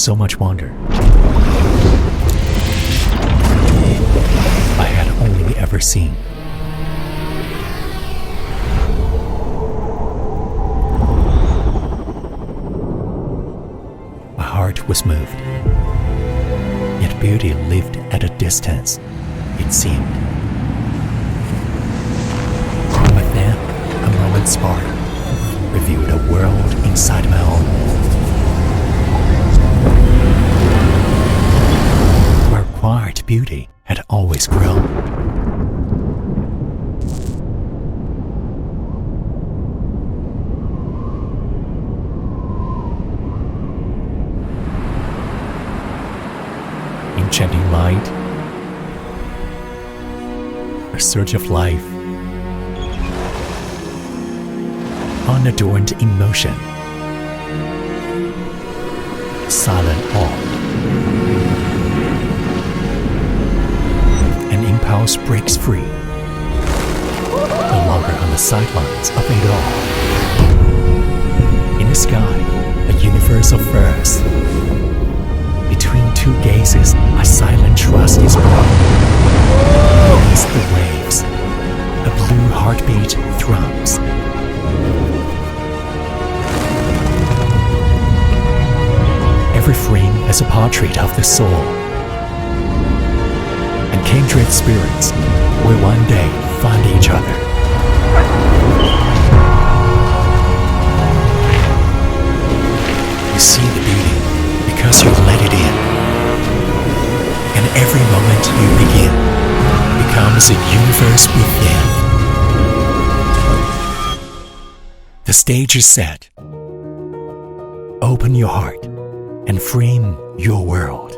so much wonder. I had only ever seen. My heart was moved, yet beauty lived at a distance, it seemed. From within, a moment's spark revealed a world inside my own, where quiet beauty had always grown. Enchanting light, a surge of life, unadorned emotion, silent awe. An impulse breaks free, no longer on the sidelines of it all. In the sky, a universe of firsts. Between two gazes, a silent trust is born. Beneath the waves, a blue heartbeat thrums. Every frame is a portrait of the soul, and kindred spirits will one day find each other. You see the beauty because you let it in, and every moment you begin becomes a universe within. The stage is set. Open your heart and frame your world.